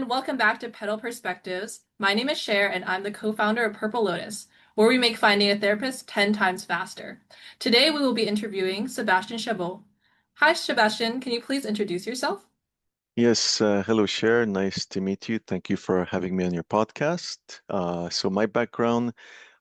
everyone. Welcome back to Petal Perspectives. My name is Cher, and I'm the co-founder of Purple Lotus, where we make finding a therapist 10 times faster. Today, we will be interviewing Sebastien Chabot. Hi, Sebastien. Can you please introduce yourself? Yes, hello, Cher. Nice to meet you. Thank you for having me on your podcast. So my background,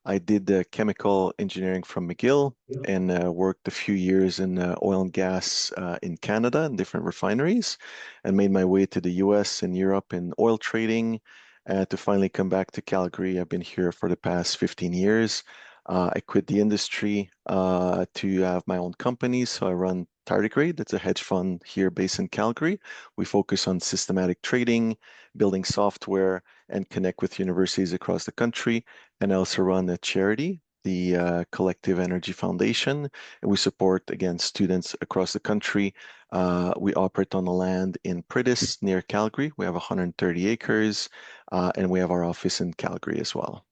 I did chemical engineering from McGill and worked a few years in oil and gas in Canada in different refineries and made my way to the US and Europe in oil trading to finally come back to Calgary. I've been here for the past 15 years. I quit the industry to have my own company. So I run Tartigrade. It's a hedge fund here based in Calgary. We focus on systematic trading, building software, and connect with universities across the country. And I also run a charity, the Collective Energy Foundation, and we support, again, students across the country. We operate on the land in Pritis near Calgary. We have 130 acres, and we have our office in Calgary as well.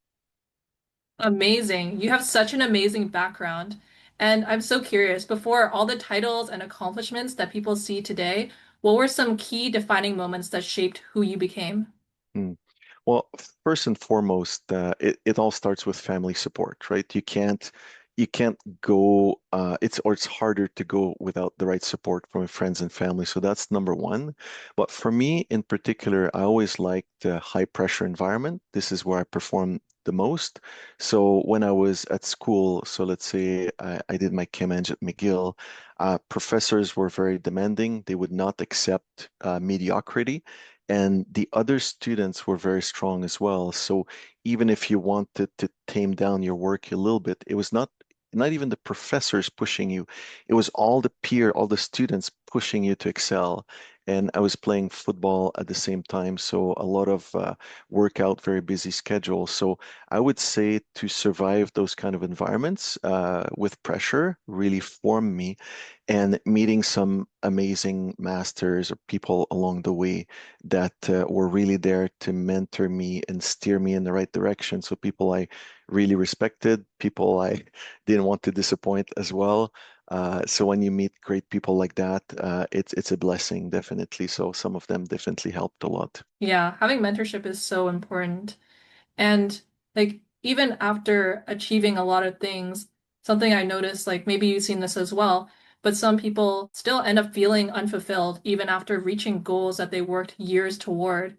Amazing. You have such an amazing background. And I'm so curious, before all the titles and accomplishments that people see today, what were some key defining moments that shaped who you became? Hmm. Well, first and foremost, it all starts with family support, right? You can't go it's harder to go without the right support from friends and family. So that's number one. But for me in particular, I always liked the high pressure environment. This is where I perform the most. So when I was at school, so let's say I did my chem eng at McGill, professors were very demanding. They would not accept mediocrity. And the other students were very strong as well. So even if you wanted to tame down your work a little bit, it was not even the professors pushing you. It was all the students pushing you to excel. And I was playing football at the same time, so a lot of workout, very busy schedule. So I would say to survive those kind of environments with pressure really formed me, and meeting some amazing masters or people along the way that were really there to mentor me and steer me in the right direction. So people I really respected, people I didn't want to disappoint as well. So when you meet great people like that, it's a blessing, definitely. So some of them definitely helped a lot. Yeah, having mentorship is so important. And like even after achieving a lot of things, something I noticed, like maybe you've seen this as well, but some people still end up feeling unfulfilled even after reaching goals that they worked years toward.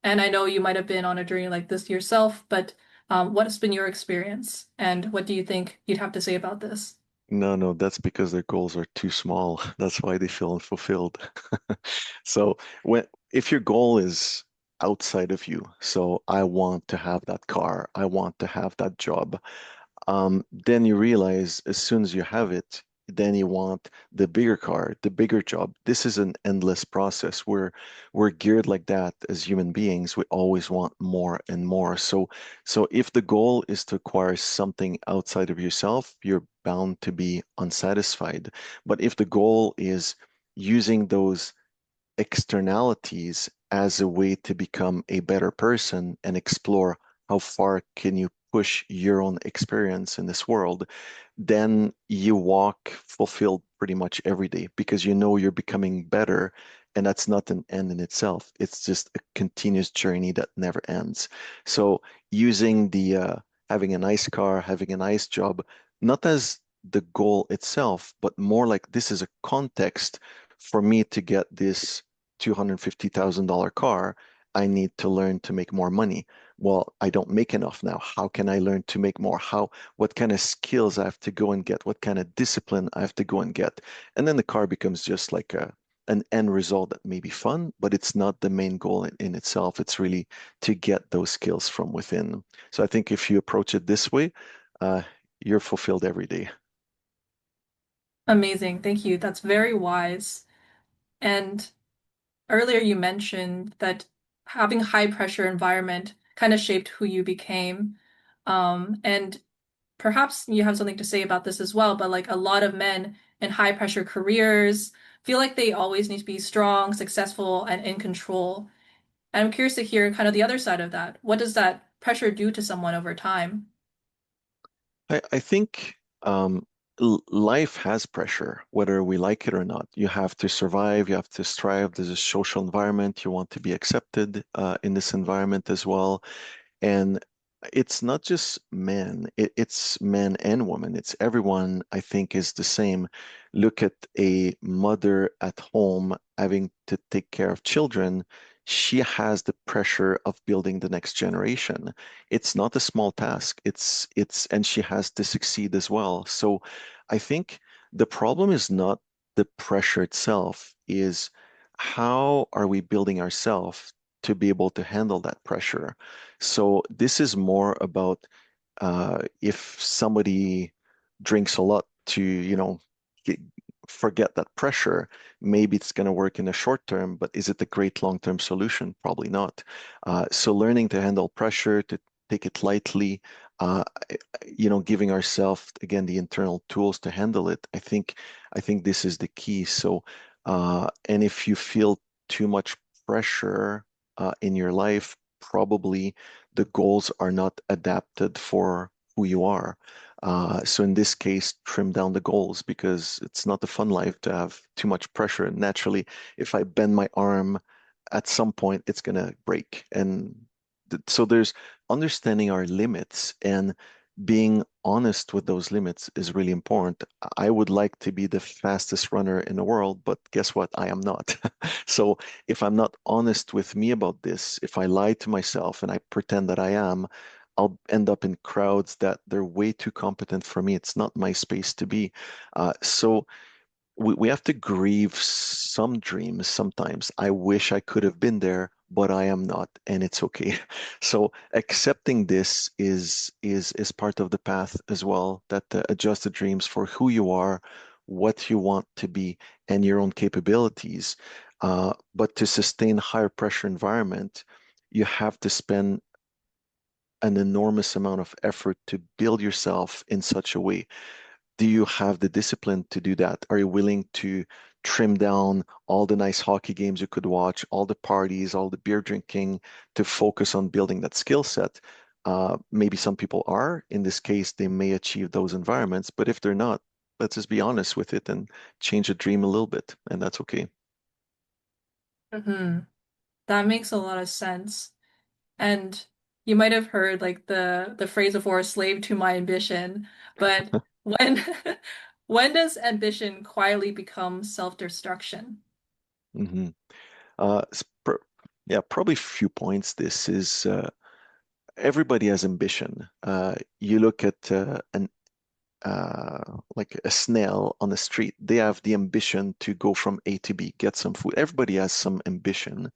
And I know you might have been on a journey like this yourself, but what has been your experience? And what do you think you'd have to say about this? No, no, that's because their goals are too small. That's why they feel unfulfilled. So when if your goal is outside of you, so I want to have that car, I want to have that job, then you realize as soon as you have it, then you want the bigger car, the bigger job. This is an endless process. We're geared like that as human beings. We always want more and more. So if the goal is to acquire something outside of yourself, you're bound to be unsatisfied. But if the goal is using those externalities as a way to become a better person and explore how far can you push your own experience in this world, then you walk fulfilled pretty much every day because you know you're becoming better. And that's not an end in itself. It's just a continuous journey that never ends. So using the having a nice car, having a nice job, not as the goal itself, but more like this is a context for me to get this $250,000 car. I need to learn to make more money. Well, I don't make enough now. How can I learn to make more? What kind of skills I have to go and get? What kind of discipline I have to go and get? And then the car becomes just like an end result that may be fun, but it's not the main goal in itself. It's really to get those skills from within. So I think if you approach it this way, uh, you're fulfilled every day. Amazing. Thank you. That's very wise. And earlier you mentioned that having high pressure environment kind of shaped who you became. And perhaps you have something to say about this as well, but like a lot of men in high pressure careers feel like they always need to be strong, successful, and in control. And I'm curious to hear kind of the other side of that. What does that pressure do to someone over time? I think Life has pressure, whether we like it or not. You have to survive, you have to strive. There's a social environment. You want to be accepted in this environment as well. And it's not just men, it's men and women. It's everyone, I think, is the same. Look at a mother at home having to take care of children. She has the pressure of building the next generation. It's not a small task. And she has to succeed as well. So I think the problem is not the pressure itself, is how are we building ourselves to be able to handle that pressure? So this is more about if somebody drinks a lot to, get, forget that pressure, maybe it's going to work in the short term, but is it a great long-term solution? Probably not. So learning to handle pressure, to take it lightly, uh, giving ourselves again the internal tools to handle it. I think this is the key. So, and if you feel too much pressure in your life, probably the goals are not adapted for who you are. So in this case, trim down the goals because it's not a fun life to have too much pressure. And naturally, if I bend my arm, at some point it's gonna break. And so there's understanding our limits and being honest with those limits is really important. I would like to be the fastest runner in the world, but guess what? I am not. So if I'm not honest with me about this, if I lie to myself and I pretend that I am, I'll end up in crowds that they're way too competent for me. It's not my space to be. So we have to grieve some dreams sometimes. I wish I could have been there, but I am not, and it's okay. So accepting this is part of the path as well, that adjust the dreams for who you are, what you want to be, and your own capabilities. But to sustain higher pressure environment, you have to spend an enormous amount of effort to build yourself in such a way. Do you have the discipline to do that? Are you willing to trim down all the nice hockey games you could watch, all the parties, all the beer drinking to focus on building that skill set? Maybe some people are. In this case, they may achieve those environments, but if they're not, let's just be honest with it and change the dream a little bit, and that's okay. Hmm. That makes a lot of sense. And you might have heard like the phrase before, slave to my ambition. But when when does ambition quietly become self-destruction? hmm s- pr- yeah, probably a few points. This is everybody has ambition. You look at an like a snail on the street, they have the ambition to go from A to B, get some food. Everybody has some ambition,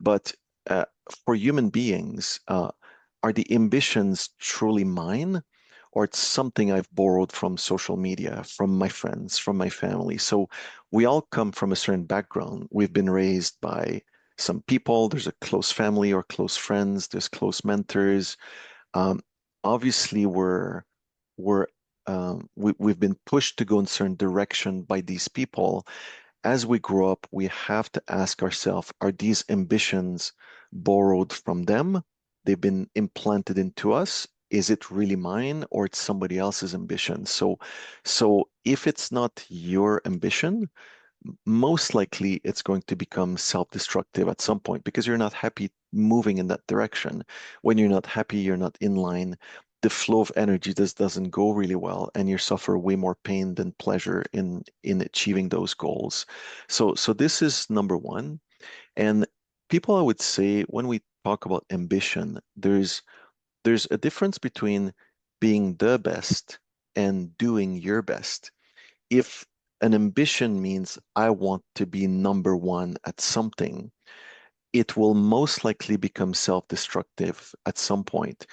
but uh, for human beings, are the ambitions truly mine, or it's something I've borrowed from social media, from my friends, from my family? So we all come from a certain background. We've been raised by some people. There's a close family or close friends. There's close mentors. Um, Obviously, we've been pushed to go in a certain direction by these people. As we grow up, we have to ask ourselves, are these ambitions borrowed from them? They've been implanted into us. Is it really mine or it's somebody else's ambition? So if it's not your ambition, most likely it's going to become self-destructive at some point because you're not happy moving in that direction. When you're not happy, you're not in line. The flow of energy just doesn't go really well, and you suffer way more pain than pleasure in achieving those goals. So this is number one. And people, I would say, when we talk about ambition, there's a difference between being the best and doing your best. If an ambition means I want to be number one at something, it will most likely become self-destructive at some point.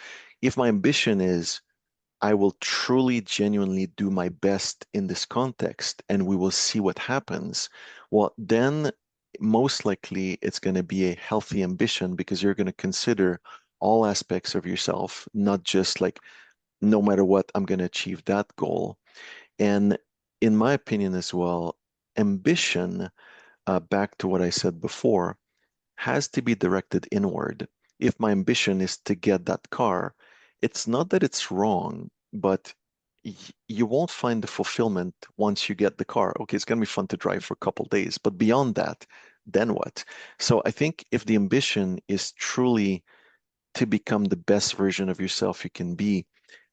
If my ambition is I will truly, genuinely do my best in this context and we will see what happens, well, then most likely it's going to be a healthy ambition because you're going to consider all aspects of yourself, not just like, no matter what, I'm going to achieve that goal. And in my opinion as well, ambition, back to what I said before, has to be directed inward. If my ambition is to get that car, it's not that it's wrong, but you won't find the fulfillment once you get the car. Okay, it's going to be fun to drive for a couple days, but beyond that, then what? So I think if the ambition is truly to become the best version of yourself you can be,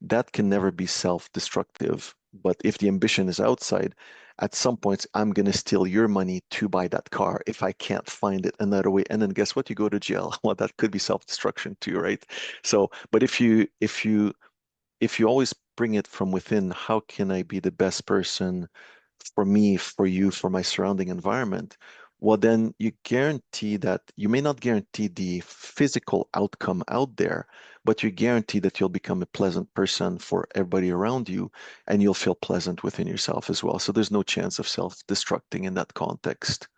that can never be self-destructive. But if the ambition is outside, at some points, I'm going to steal your money to buy that car if I can't find it another way. And then guess what? You go to jail. Well, that could be self-destruction too, right? So, but if you always bring it from within, how can I be the best person for me, for you, for my surrounding environment? Well, then you guarantee that you may not guarantee the physical outcome out there, but you guarantee that you'll become a pleasant person for everybody around you and you'll feel pleasant within yourself as well. So there's no chance of self-destructing in that context.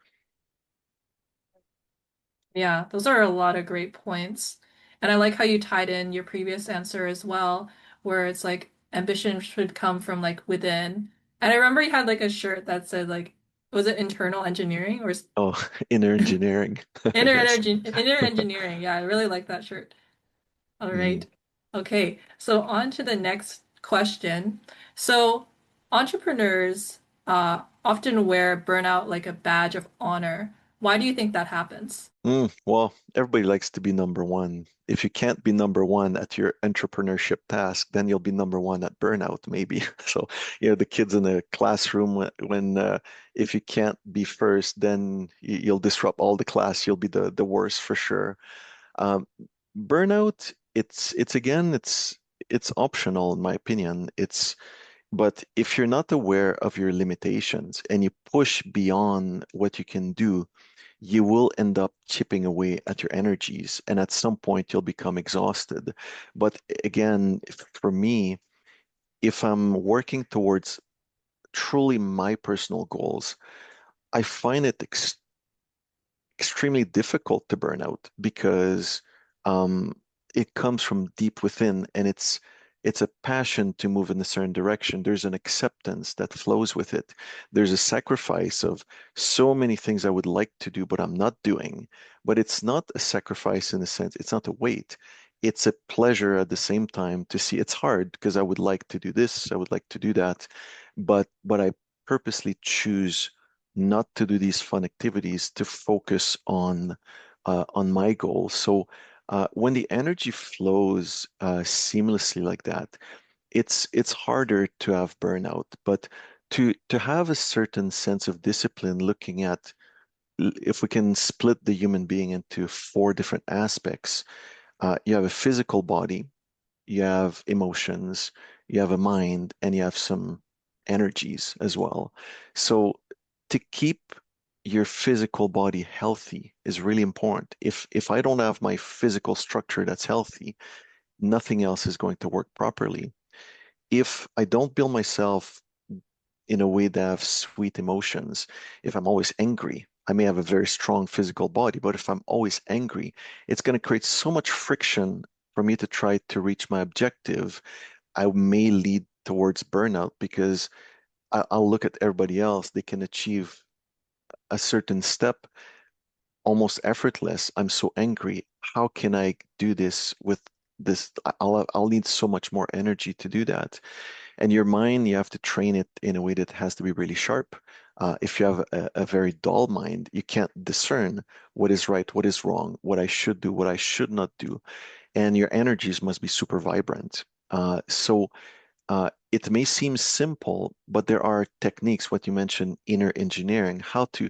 Yeah, those are a lot of great points. And I like how you tied in your previous answer as well, where it's like ambition should come from like within. And I remember you had like a shirt that said like, was it internal engineering or Oh, inner engineering. Yes. inner engineering? Yeah, I really like that shirt. All Mm. right. Okay, so on to the next question. So entrepreneurs often wear burnout like a badge of honor. Why do you think that happens? Well, everybody likes to be number one. If you can't be number one at your entrepreneurship task, then you'll be number one at burnout, maybe. So, the kids in the classroom, when if you can't be first, then you'll disrupt all the class. You'll be the worst for sure. Um, Burnout, it's again, it's optional in my opinion. But if you're not aware of your limitations and you push beyond what you can do, you will end up chipping away at your energies, and at some point you'll become exhausted. But again, for me, if I'm working towards truly my personal goals, I find it extremely difficult to burn out because um, it comes from deep within, and it's a passion to move in a certain direction. There's an acceptance that flows with it. There's a sacrifice of so many things I would like to do, but I'm not doing. But it's not a sacrifice in a sense. It's not a weight. It's a pleasure at the same time to see it's hard because I would like to do this, I would like to do that, but I purposely choose not to do these fun activities to focus on my goals. So when the energy flows seamlessly like that, it's harder to have burnout, but to have a certain sense of discipline, looking at if we can split the human being into four different aspects. You have a physical body, you have emotions, you have a mind, and you have some energies as well. So to keep your physical body healthy is really important. If I don't have my physical structure that's healthy, nothing else is going to work properly. If I don't build myself in a way that have sweet emotions, if I'm always angry, I may have a very strong physical body, but if I'm always angry, it's going to create so much friction for me to try to reach my objective. I may lead towards burnout because I'll look at everybody else. They can achieve a certain step almost effortless. I'm so angry. How can I do this with this? I'll need so much more energy to do that. And your mind, you have to train it in a way that has to be really sharp. If you have a very dull mind, you can't discern what is right, what is wrong, what I should do, what I should not do. And your energies must be super vibrant. So it may seem simple, but there are techniques, what you mentioned, inner engineering, how to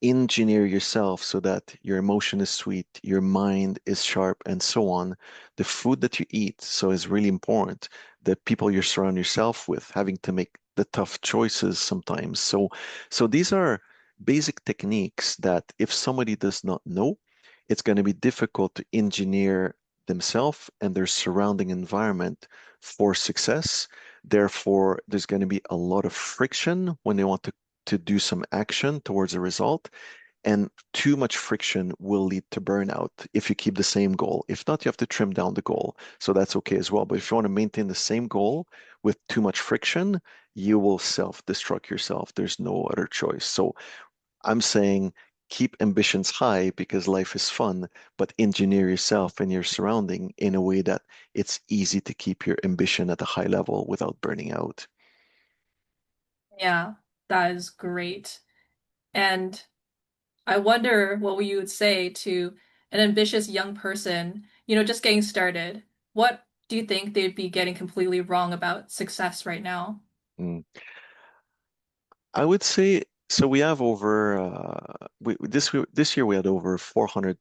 engineer yourself so that your emotion is sweet, your mind is sharp, and so on. The food that you eat, so is really important. The people you surround yourself with, having to make the tough choices sometimes. So these are basic techniques that if somebody does not know, it's going to be difficult to engineer themselves and their surrounding environment for success. Therefore, there's going to be a lot of friction when they want to do some action towards a result. And too much friction will lead to burnout if you keep the same goal. If not, you have to trim down the goal. So that's okay as well. But if you want to maintain the same goal with too much friction, you will self-destruct yourself. There's no other choice. So I'm saying keep ambitions high because life is fun, but engineer yourself and your surrounding in a way that it's easy to keep your ambition at a high level without burning out. Yeah, that is great. And I wonder what you would say to an ambitious young person, just getting started. What do you think they'd be getting completely wrong about success right now? Mm. I would say so. We have over this year we had over 400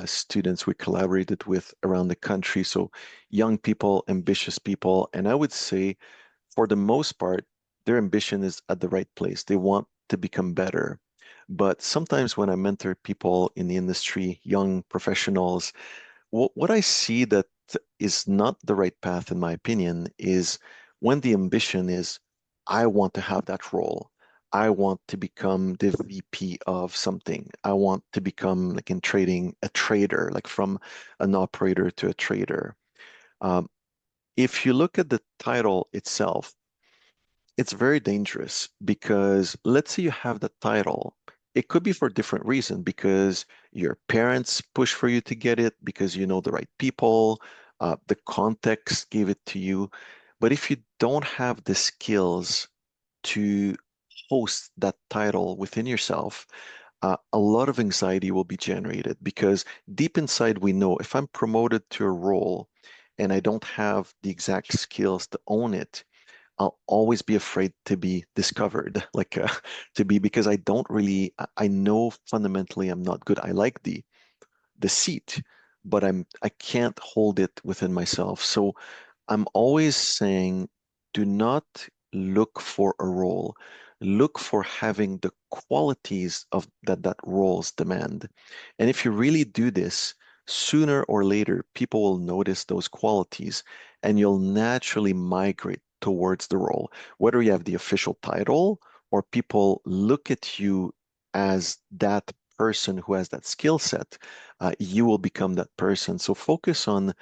students we collaborated with around the country. So young people, ambitious people, and I would say for the most part, their ambition is at the right place. They want to become better. But sometimes when I mentor people in the industry, young professionals, what I see that is not the right path, in my opinion, is when the ambition is, I want to have that role. I want to become the VP of something. I want to become, like in trading, a trader, like from an operator to a trader. Um, if you look at the title itself, it's very dangerous because let's say you have the title. It could be for a different reason because your parents push for you to get it because you know the right people, the context gave it to you. But if you don't have the skills to host that title within yourself, a lot of anxiety will be generated because deep inside we know if I'm promoted to a role and I don't have the exact skills to own it, I'll always be afraid to be discovered, like to be because I don't really, I know fundamentally I'm not good. I like the seat, but I can't hold it within myself. So I'm always saying, do not look for a role. Look for having the qualities of that roles demand. And if you really do this, sooner or later, people will notice those qualities and you'll naturally migrate towards the role. Whether you have the official title or people look at you as that person who has that skill set, you will become that person. So focus on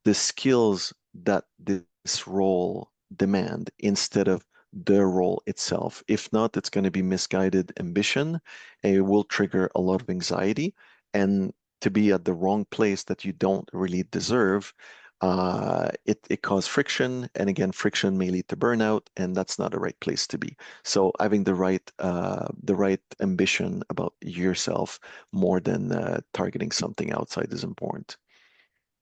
the skills that this role demand instead of the role itself. If not, it's going to be misguided ambition and it will trigger a lot of anxiety and to be at the wrong place that you don't really deserve. It causes friction, and again, friction may lead to burnout, and that's not the right place to be. So having the right ambition about yourself more than targeting something outside is important.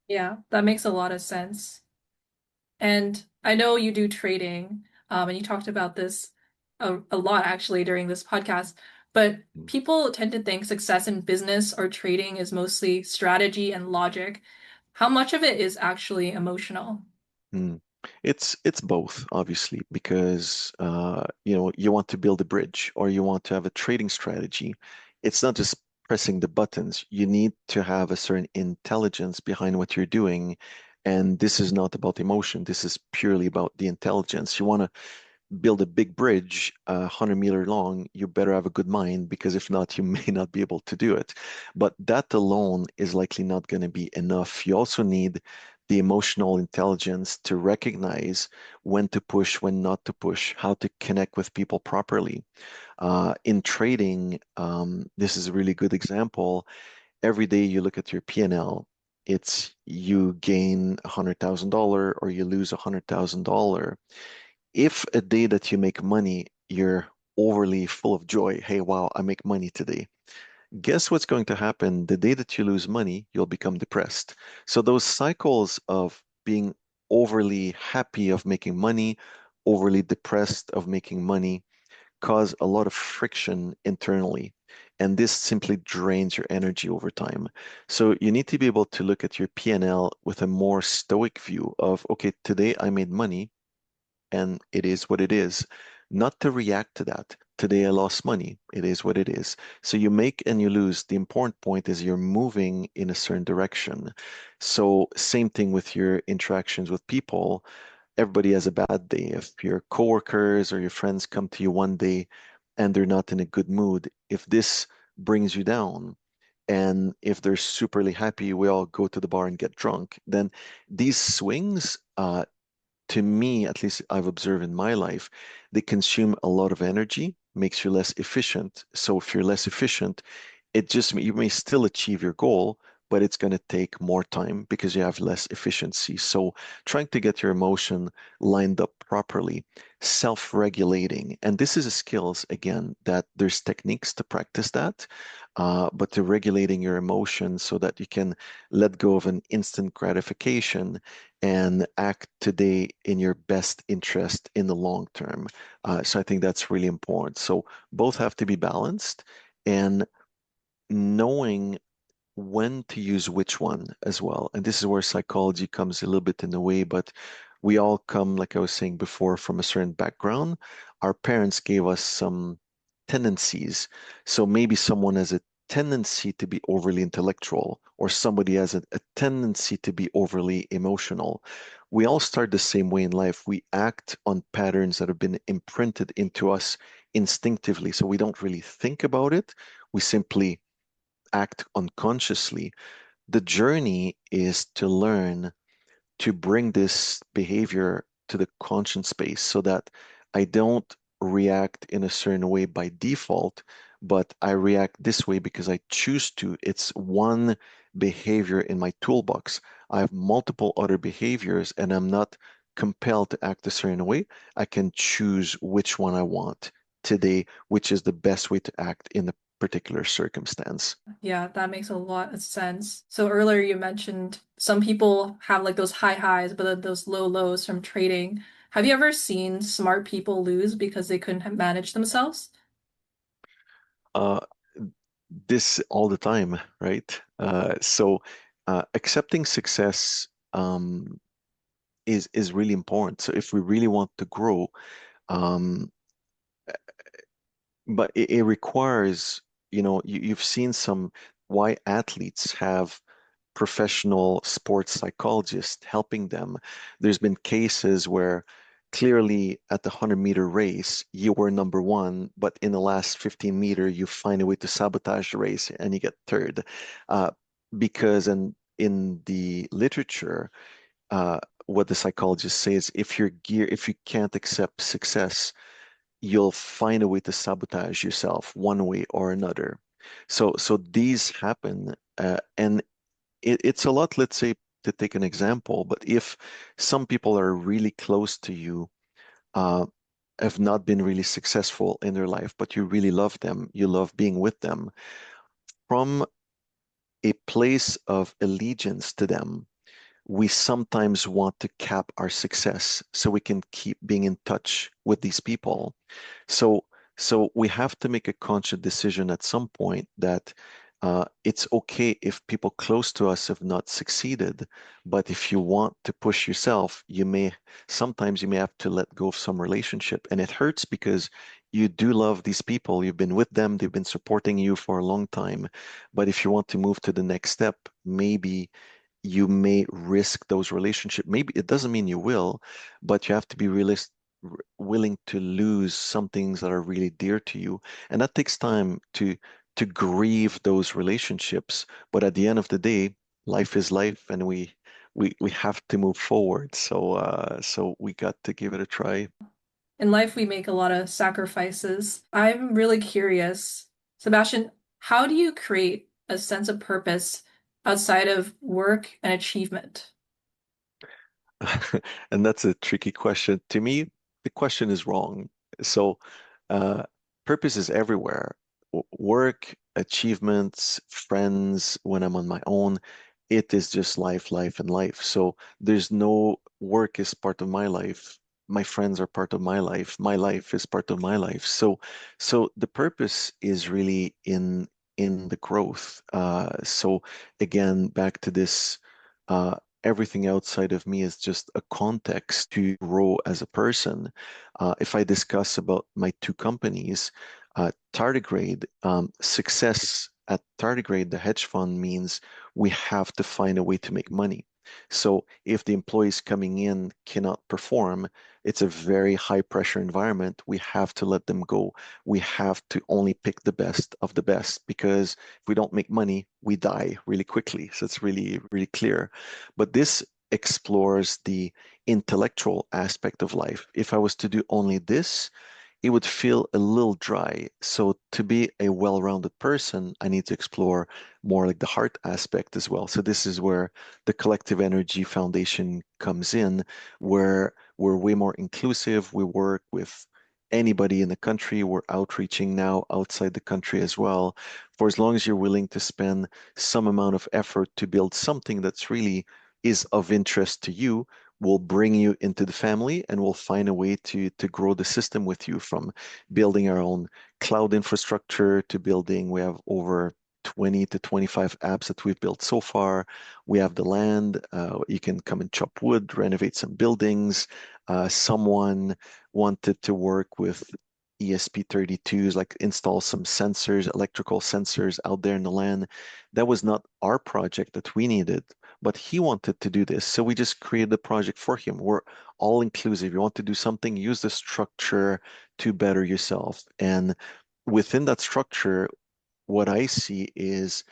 Yeah, that makes a lot of sense. And I know you do trading, and you talked about this a lot actually during this podcast, but people tend to think success in business or trading is mostly strategy and logic. How much of it is actually emotional? Mm. It's both, obviously, because you know you want to build a bridge or you want to have a trading strategy. It's not just pressing the buttons. You need to have a certain intelligence behind what you're doing, and this is not about emotion. This is purely about the intelligence. You want to build a big bridge, 100-meter long, you better have a good mind because if not, you may not be able to do it. But that alone is likely not going to be enough. You also need the emotional intelligence to recognize when to push, when not to push, how to connect with people properly. In trading, this is a really good example. Every day you look at your P&L, it's you gain $100,000 or you lose $100,000. If a day that you make money, you're overly full of joy, hey, wow, I make money today. Guess what's going to happen? The day that you lose money, you'll become depressed. So those cycles of being overly happy of making money, overly depressed of making money, cause a lot of friction internally. And this simply drains your energy over time. So you need to be able to look at your P&L with a more stoic view of, okay, today I made money and it is what it is. Not to react to that. Today I lost money. It is what it is. So you make and you lose. The important point is you're moving in a certain direction. So same thing with your interactions with people. Everybody has a bad day. If your coworkers or your friends come to you one day and they're not in a good mood, if this brings you down, and if they're superly happy, we all go to the bar and get drunk, then these swings to me, at least I've observed in my life, they consume a lot of energy, makes you less efficient. So if you're less efficient, It just you may still achieve your goal, but it's going to take more time because you have less efficiency. So trying to get your emotion lined up properly, self-regulating, and this is a skills again that there's techniques to practice that, but to regulating your emotions so that you can let go of an instant gratification and act today in your best interest in the long term. So I think that's really important. So both have to be balanced. And knowing when to use which one as well. And this is where psychology comes a little bit in the way, but we all come, like I was saying before, from a certain background. Our parents gave us some tendencies. So maybe someone has a tendency to be overly intellectual, or somebody has a tendency to be overly emotional. We all start the same way in life. We act on patterns that have been imprinted into us instinctively. So we don't really think about it. We simply act unconsciously. The journey is to learn to bring this behavior to the conscious space so that I don't react in a certain way by default, but I react this way because I choose to. It's one behavior in my toolbox. I have multiple other behaviors and I'm not compelled to act a certain way. I can choose which one I want today, which is the best way to act in a particular circumstance. Yeah, that makes a lot of sense. So earlier you mentioned some people have like those high highs, but then those low lows from trading. Have you ever seen smart people lose because they couldn't manage themselves? Uh, this all the time, right? Accepting success is really important. So if we really want to grow, um, but it requires, you've seen some why athletes have professional sports psychologists helping them. There's been cases where clearly at the 100-meter race, you were number one, but in the last 15-meter, you find a way to sabotage the race and you get third. Uh, because in the literature, what the psychologists say is if you can't accept success, you'll find a way to sabotage yourself one way or another. So these happen, and it's a lot, let's say, to take an example, but if some people are really close to you, uh, have not been really successful in their life, but you really love them, you love being with them, from a place of allegiance to them, we sometimes want to cap our success so we can keep being in touch with these people. So, so we have to make a conscious decision at some point that it's okay if people close to us have not succeeded, but if you want to push yourself, sometimes you may have to let go of some relationship. And it hurts because you do love these people. You've been with them, they've been supporting you for a long time. But if you want to move to the next step, maybe you may risk those relationships. Maybe it doesn't mean you will, but you have to be willing to lose some things that are really dear to you. And that takes time to grieve those relationships. But at the end of the day, life is life and we have to move forward. So we got to give it a try. In life, we make a lot of sacrifices. I'm really curious, Sebastian, how do you create a sense of purpose outside of work and achievement? And that's a tricky question. To me, the question is wrong. So, uh, purpose is everywhere. Work, achievements, friends, when I'm on my own, it is just life, life, and life. So there's no work is part of my life. My friends are part of my life. My life is part of my life. So the purpose is really in the growth. So again, back to this. Everything outside of me is just a context to grow as a person. If I discuss about my two companies, Tardigrade, success at Tardigrade, the hedge fund means we have to find a way to make money. So if the employees coming in cannot perform, it's a very high pressure environment. We have to let them go. We have to only pick the best of the best because if we don't make money, we die really quickly. So it's really, really clear. But this explores the intellectual aspect of life. If I was to do only this, it would feel a little dry. So to be a well-rounded person, I need to explore more like the heart aspect as well. So this is where the Collective Energy Foundation comes in, where we're way more inclusive. We work with anybody in the country. We're outreaching now outside the country as well. For as long as you're willing to spend some amount of effort to build something that's really is of interest to you, we'll bring you into the family and we'll find a way to grow the system with you from building our own cloud infrastructure to building. We have over 20 to 25 apps that we've built so far. We have the land. You can come and chop wood, renovate some buildings. Someone wanted to work with ESP32s, like install some sensors, electrical sensors out there in the land. That was not our project that we needed, but he wanted to do this. So we just created the project for him. We're all inclusive. You want to do something, use the structure to better yourself. And within that structure, what I see is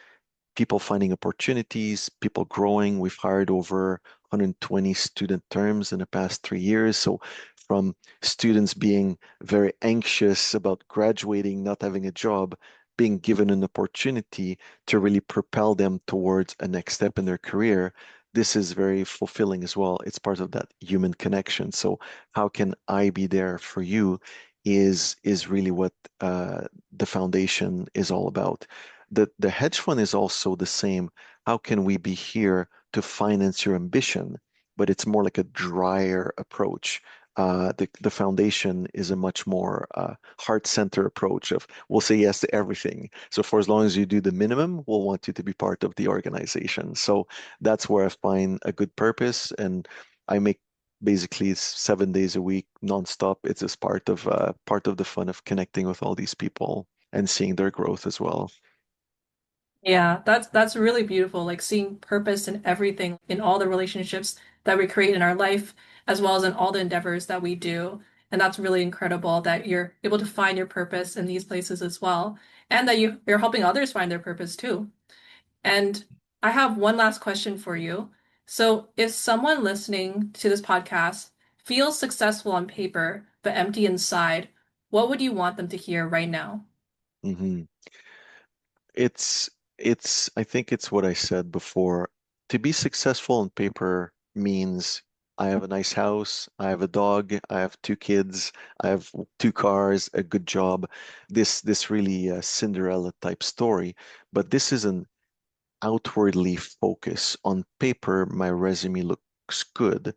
people finding opportunities, people growing. We've hired over 120 student terms in the past 3 years. So from students being very anxious about graduating, not having a job, being given an opportunity to really propel them towards a next step in their career, this is very fulfilling as well. It's part of that human connection. So how can I be there for you is really what the foundation is all about. The hedge fund is also the same. How can we be here to finance your ambition? But it's more like a drier approach. The foundation is a much more heart center approach of we'll say yes to everything. So for as long as you do the minimum, we'll want you to be part of the organization. So that's where I find a good purpose, and I make basically 7 days a week nonstop. It's just part of the fun of connecting with all these people and seeing their growth as well. Yeah, that's really beautiful. Like seeing purpose in everything, in all the relationships that we create in our life, as well as in all the endeavors that we do. And that's really incredible that you're able to find your purpose in these places as well, and that you're helping others find their purpose too. And I have one last question for you. So, if someone listening to this podcast feels successful on paper but empty inside, what would you want them to hear right now? hmm It's I think it's what I said before. To be successful on paper means I have a nice house, I have a dog, I have two kids, I have two cars, a good job. This really Cinderella type story, but this is an outwardly focus. On paper, my resume looks good,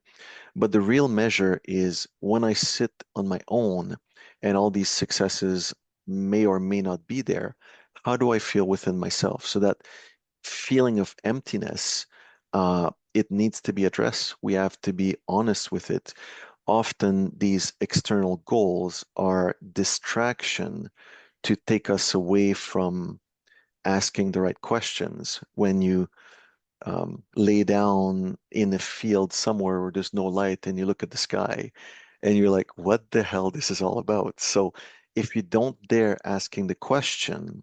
but the real measure is when I sit on my own and all these successes may or may not be there, how do I feel within myself? So that feeling of emptiness, it needs to be addressed. We have to be honest with it. Often these external goals are distraction to take us away from asking the right questions. When you lay down in a field somewhere where there's no light and you look at the sky and you're like, what the hell this is all about? So if you don't dare asking the question,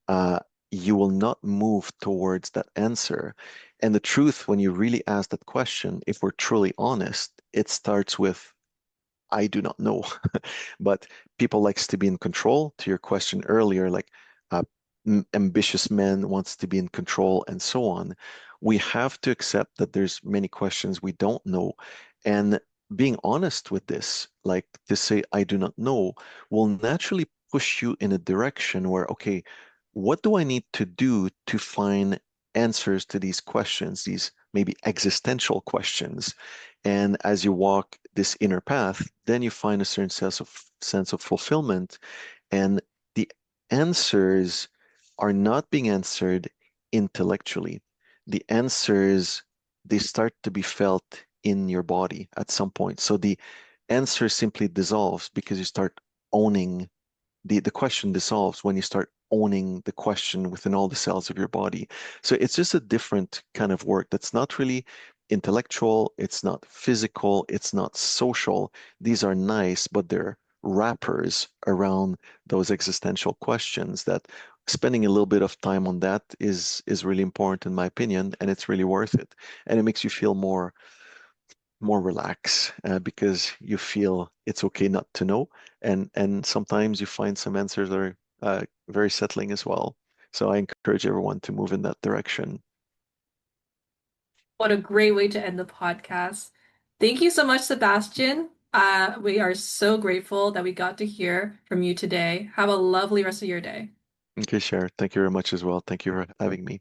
uh, you will not move towards that answer. And the truth, when you really ask that question, if we're truly honest, it starts with I do not know. But people likes to be in control. To your question earlier, like uh, ambitious man wants to be in control and so on. We have to accept that there's many questions we don't know. And being honest with this, like to say, I do not know, will naturally push you in a direction where, okay, what do I need to do to find answers to these questions, these maybe existential questions? And as you walk this inner path, then you find a certain sense of fulfillment. And the answers are not being answered intellectually. The answers, they start to be felt in your body at some point. So the answer simply dissolves because you start owning the question dissolves when you start owning the question within all the cells of your body. So it's just a different kind of work that's not really intellectual, it's not physical, it's not social. These are nice, but they're wrappers around those existential questions that spending a little bit of time on that is really important in my opinion, and it's really worth it. And it makes you feel more more relax because you feel it's okay not to know, and sometimes you find some answers that are very settling as well. So I encourage everyone to move in that direction. What a great way to end the podcast. Thank you so much, Sebastian. We are so grateful that we got to hear from you today. Have a lovely rest of your day. Okay, Cher, thank you very much as well. Thank you for having me.